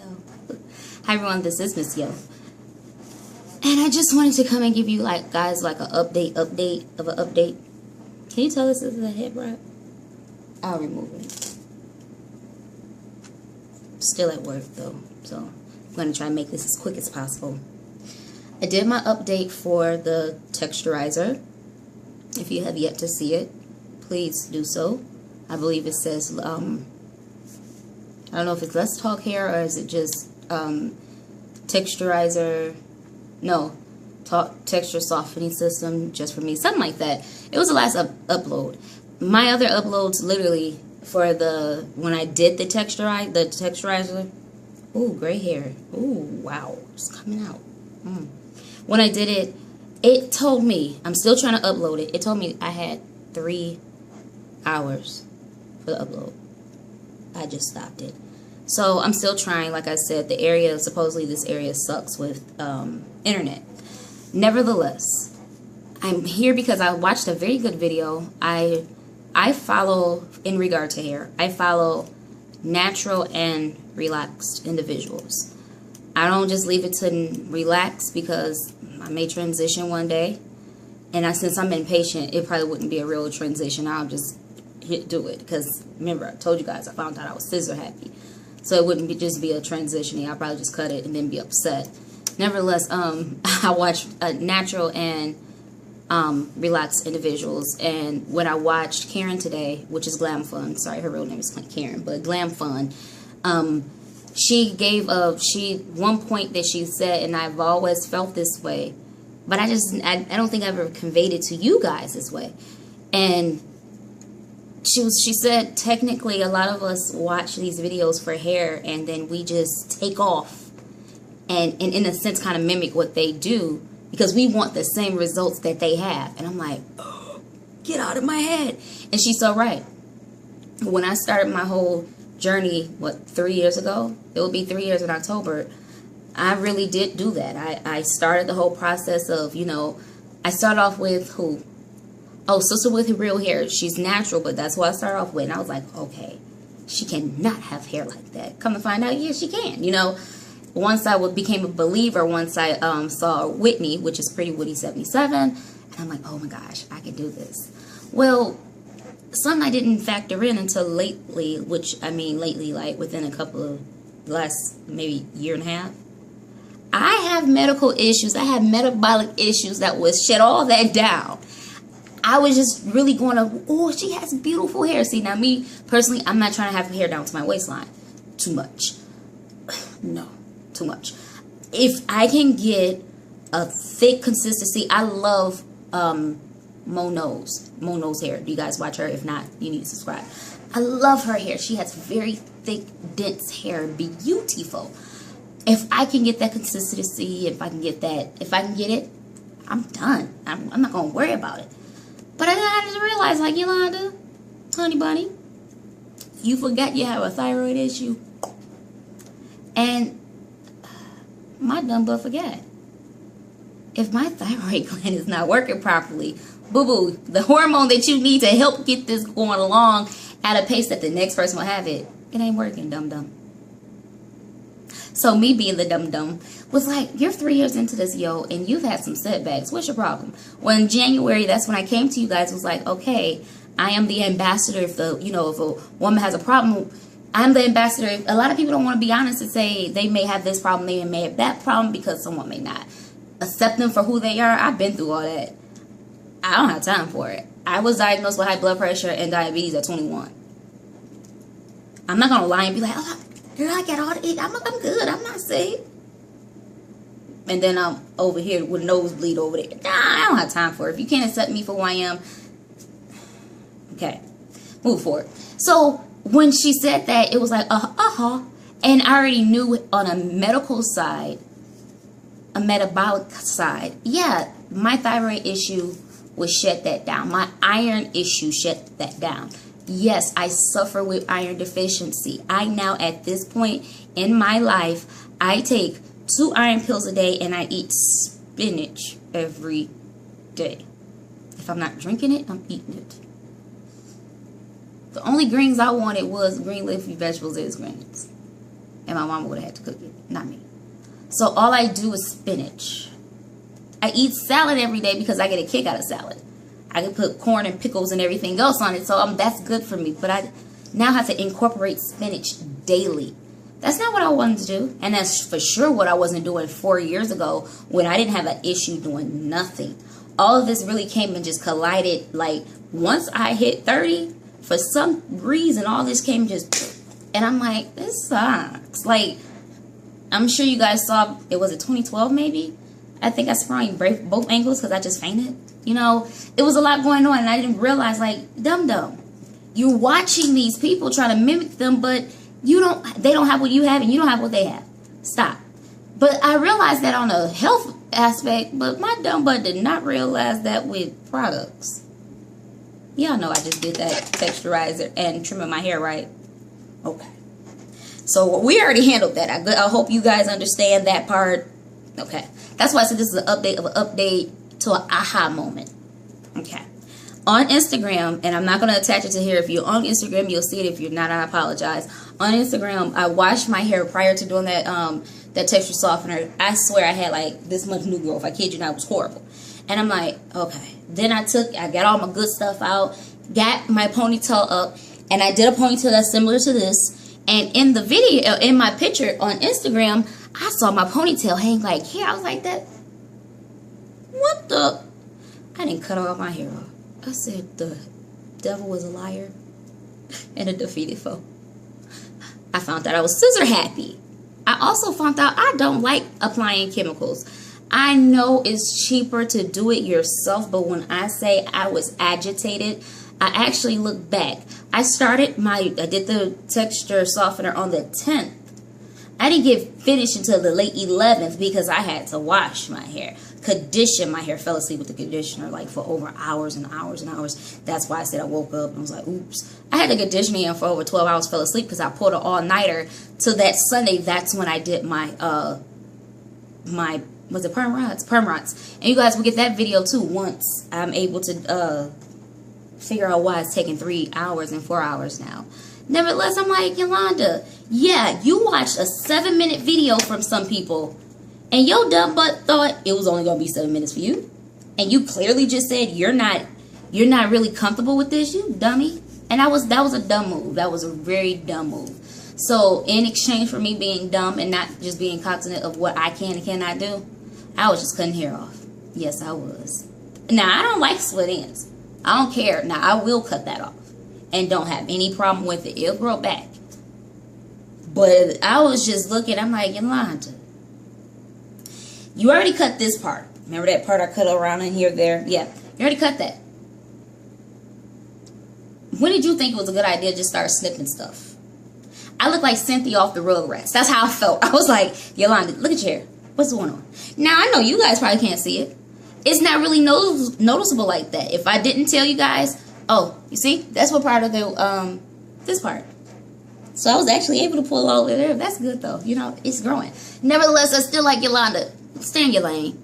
Yo. Hi everyone, this is Miss Yo. And I just wanted to come and give you guys an update of an update. Can you tell this is a head wrap? I'll remove it. Still at work though, so I'm gonna try and make this as quick as possible. I did my update for the texturizer. If you have yet to see it, please do so. I believe it says I don't know if it's Let's Talk Hair or is it just texturizer, no, texture softening system just for me, something like that. It was the last upload. My other uploads, literally for when I did the texturizer, ooh, gray hair, ooh, wow, it's coming out. When I did it, it told me, I'm still trying to upload it, it told me I had 3 hours for the upload. I just stopped it. So I'm still trying. Like I said, supposedly this area sucks with internet. Nevertheless, I'm here because I watched a very good video. I follow, in regard to hair, I follow natural and relaxed individuals. I don't just leave it to relax because I may transition one day. And since I'm impatient, it probably wouldn't be a real transition. I'll just do it. Because remember, I told you guys I found out I was scissor happy. So it wouldn't just be a transitioning. I'll probably just cut it and then be upset. Nevertheless, I watch natural and relaxed individuals. And when I watched Karen today, which is GlamFun, sorry, her real name is Karen, but GlamFun, she gave one point that she said, and I've always felt this way, but I don't think I've ever conveyed it to you guys this way. And she said technically a lot of us watch these videos for hair and then we just take off and in a sense kind of mimic what they do because we want the same results that they have. And I'm like, oh, get out of my head. And she's so right. When I started my whole journey, 3 years ago? It will be 3 years in October. I really did do that. I started the whole process of, I started off with who? Oh, Sister with Real Hair. She's natural, but that's what I started off with. And I was like, okay, she cannot have hair like that. Come to find out, yeah, she can. Once I became a believer, once I saw Whitney, which is Pretty Woody 77, and I'm like, oh my gosh, I can do this. Well, something I didn't factor in until lately, lately, like within a couple of last maybe year and a half. I have medical issues. I have metabolic issues that would shut all that down. I was just really going to, oh, she has beautiful hair. See, now me, personally, I'm not trying to have hair down to my waistline. Too much. No, too much. If I can get a thick consistency, I love Mono's hair. Do you guys watch her? If not, you need to subscribe. I love her hair. She has very thick, dense hair. Beautiful. If I can get that consistency, if I can get it, I'm done. I'm not going to worry about it. But then I just realized, like, Yolanda, honey bunny, you forgot you have a thyroid issue. And my dumb butt forgot. If my thyroid gland is not working properly, boo-boo, the hormone that you need to help get this going along at a pace that the next person will have it ain't working, dum-dum. So me being the dum-dum was like, you're 3 years into this, yo, and you've had some setbacks. What's your problem? Well, in January, that's when I came to you guys, was like, okay, I am the ambassador. If a woman has a problem, I'm the ambassador. A lot of people don't want to be honest and say they may have this problem, they may have that problem, because someone may not accept them for who they are. I've been through all that. I don't have time for it. I was diagnosed with high blood pressure and diabetes at 21. I'm not going to lie and be like, oh, did I get all the eat? I'm good. I'm not sick. And then I'm over here with nosebleed over there. Nah, I don't have time for it. If you can't accept me for who I am, okay, move forward. So when she said that, it was like, and I already knew on a medical side, a metabolic side, yeah, my thyroid issue would shut that down. My iron issue shut that down. Yes, I suffer with iron deficiency. I now, at this point in my life, I take 2 iron pills a day and I eat spinach every day. If I'm not drinking it, I'm eating it. The only greens I wanted was green leafy vegetables as greens. and my mama would have had to cook it, not me. So all I do is spinach. I eat salad every day because I get a kick out of salad. I can put corn and pickles and everything else on it, so that's good for me. But I now have to incorporate spinach daily. That's not what I wanted to do, and that's for sure what I wasn't doing 4 years ago when I didn't have an issue doing nothing. All of this really came and just collided. Like, once I hit 30, for some reason, all this came just, and I'm like, this sucks. Like, I'm sure you guys saw, it was 2012 maybe? I think I sprung both ankles because I just fainted. You know, it was a lot going on, and I didn't realize, like, dumb. You're watching these people try to mimic them, but they don't have what you have, and you don't have what they have. Stop. But I realized that on a health aspect, but my dumb butt did not realize that with products. Y'all know I just did that texturizer and trimming my hair, right? Okay. So we already handled that. I hope you guys understand that part. Okay. That's why I said this is an update of an update to an aha moment. Okay. On Instagram, and I'm not going to attach it to here. If you're on Instagram, you'll see it. If you're not, I apologize. On Instagram, I washed my hair prior to doing that that texture softener. I swear I had like this much new growth. I kid you not, it was horrible. And I'm like, okay. Then I got all my good stuff out, got my ponytail up, and I did a ponytail that's similar to this. And in the video, in my picture on Instagram, I saw my ponytail hang like here. I was like, what the? I didn't cut all my hair off. I said the devil was a liar and a defeated foe. I found out I was scissor happy. I also found out I don't like applying chemicals. I know it's cheaper to do it yourself, but when I say I was agitated, I actually look back. I did the texture softener on the 10th. I didn't get finished until the late 11th because I had to wash my hair, condition my hair. Fell asleep with the conditioner like for over hours and hours and hours. That's why I said I woke up and was like, oops. I had the conditioning for over 12 hours, fell asleep because I pulled an all-nighter. So that Sunday, that's when I did my was it perm rods? Perm rods. And you guys will get that video too once I'm able to figure out why it's taking 3 hours and 4 hours now. Nevertheless, I'm like, Yolanda, yeah, you watched a 7-minute video from some people, and your dumb butt thought it was only gonna be 7 minutes for you, and you clearly just said you're not really comfortable with this, you dummy. And that was a dumb move. That was a very dumb move. So in exchange for me being dumb and not just being cognizant of what I can and cannot do, I was just cutting hair off. Yes, I was. Now I don't like split ends. I don't care. Now I will cut that off and don't have any problem with it. It'll grow back. But I was just looking, I'm like, Yolanda, you already cut this part. Remember that part I cut around in here, there? Yeah, you already cut that. When did you think it was a good idea to just start snipping stuff? I look like Cynthia off the Rugrats. That's how I felt. I was like, Yolanda, look at your hair. What's going on? Now, I know you guys probably can't see it. It's not really noticeable like that. If I didn't tell you guys, oh, you see? That's what part of the, this part. So I was actually able to pull all over there. That's good, though. You know, it's growing. Nevertheless, I still like Yolanda. Stay in your lane.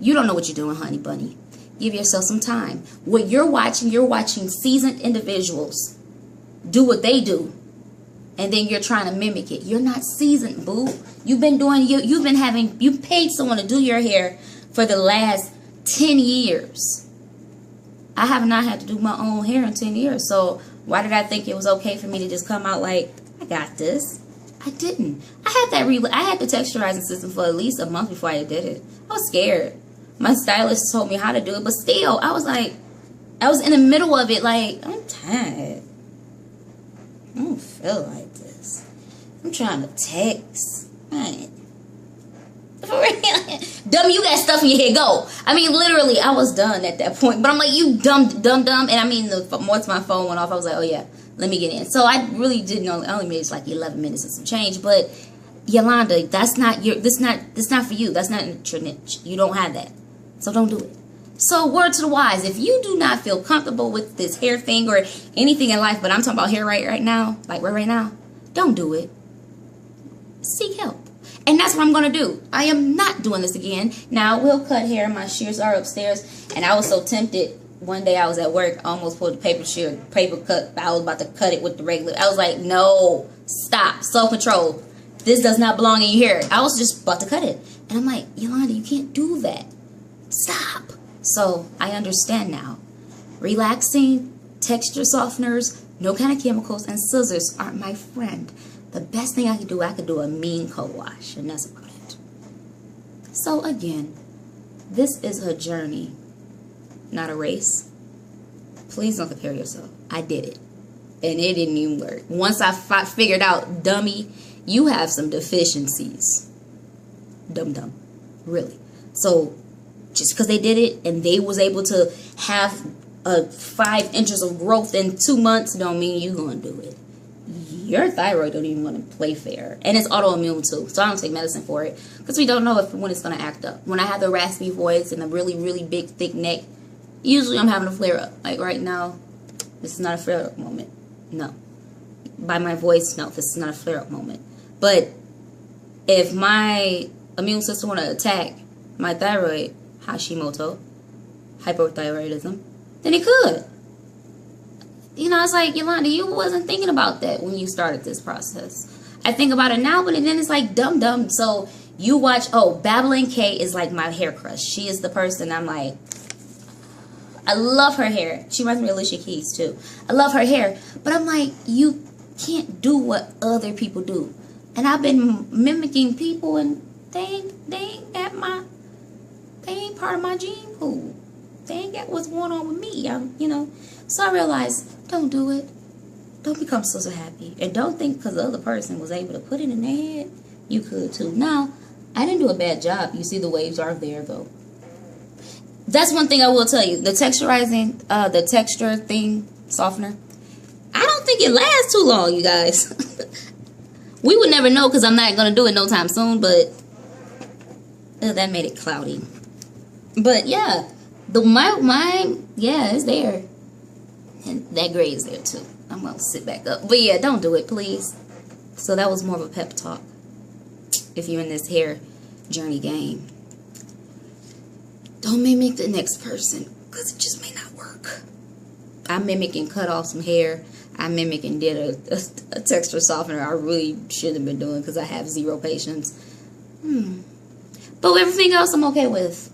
You don't know what you're doing, honey bunny. Give yourself some time. What you're watching seasoned individuals do what they do. And then you're trying to mimic it. You're not seasoned, boo. You paid someone to do your hair for the last 10 years. I have not had to do my own hair in 10 years. So why did I think it was okay for me to just come out like, I got this? I didn't. I had the texturizing system for at least a month before I did it. I was scared. My stylist told me how to do it, but still, I was in the middle of it like, I'm tired. I don't feel like this. I'm trying to text. Man. For real. Dumb, you got stuff in your head. Go. I mean, literally, I was done at that point. But I'm like, you dumb. And I mean, once my phone went off, I was like, oh yeah, let me get in. So I really didn't know. I only made it like 11 minutes and some change. But Yolanda, that's not for you. That's not your niche. You don't have that. So don't do it. So word to the wise, if you do not feel comfortable with this hair thing or anything in life, but I'm talking about hair right now, like right now, don't do it. Seek help. And that's what I'm going to do. I am not doing this again. Now, I will cut hair. My shears are upstairs. And I was so tempted. One day I was at work. I almost pulled the paper cut. I was about to cut it with the regular. I was like, no, stop. Self-control. This does not belong in your hair. I was just about to cut it. And I'm like, Yolanda, you can't do that. Stop. So I understand now. Relaxing, texture softeners, no kind of chemicals, and scissors aren't my friend. The best thing I could do a mean co-wash, and that's about it. So again, this is a journey, not a race. Please don't compare yourself. I did it, and it didn't even work. Once I figured out, dummy, you have some deficiencies. Dumb. Really. So just because they did it and they was able to have 5 inches of growth in 2 months don't mean you're going to do it. Your thyroid don't even want to play fair. And it's autoimmune too. So I don't take medicine for it. Because we don't know when it's going to act up. When I have the raspy voice and a really, really big, thick neck, usually I'm having a flare up. Like right now, this is not a flare up moment. No. By my voice, no, this is not a flare up moment. But if my immune system want to attack my thyroid, Hashimoto, hypothyroidism, then it could. You know, it's like, Yolanda, you wasn't thinking about that when you started this process. I think about it now, but then it's like dumb. So you watch, Babylon K is like my hair crush. She is the person I'm like, I love her hair. She reminds me of Alicia Keys too. I love her hair, but I'm like, you can't do what other people do. And I've been mimicking people, and they ain't part of my gene pool. They ain't got what's going on with me. So I realized, don't do it. Don't become so happy. And don't think because the other person was able to put it in their head, you could too. Now, I didn't do a bad job. You see the waves are there though. That's one thing I will tell you. The texturizing, the texture thing, softener, I don't think it lasts too long, you guys. We would never know because I'm not going to do it no time soon, but that made it cloudy. But yeah, it's there. And that gray is there too. I'm going to sit back up. But yeah, don't do it, please. So that was more of a pep talk. If you're in this hair journey game, don't mimic the next person because it just may not work. I mimicked and cut off some hair. I mimicked and did a texture softener I really shouldn't have been doing because I have zero patience. But everything else I'm okay with.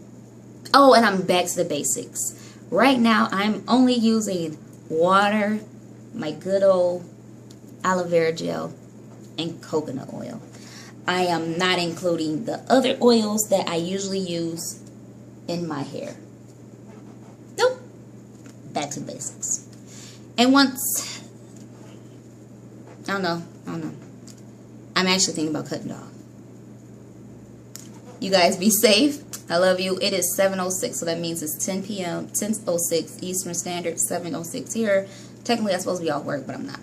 Oh, and I'm back to the basics. Right now, I'm only using water, my good old aloe vera gel, and coconut oil. I am not including the other oils that I usually use in my hair. Nope. Back to the basics. And once, I don't know. I'm actually thinking about cutting it off. You guys be safe. I love you. It is 7:06, so that means it's 10 p.m., 10:06 Eastern Standard, 7:06 here. Technically, I'm supposed to be off work, but I'm not.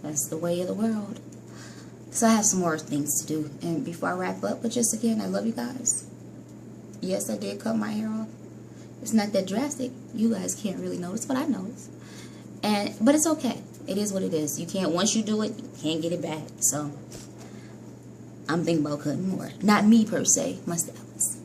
That's the way of the world. So I have some more things to do. And before I wrap up, but just again, I love you guys. Yes, I did cut my hair off. It's not that drastic. You guys can't really notice, but I notice. But it's okay. It is what it is. You can't, once you do it, you can't get it back. So I'm thinking about cutting more. Not me per se, my stylist.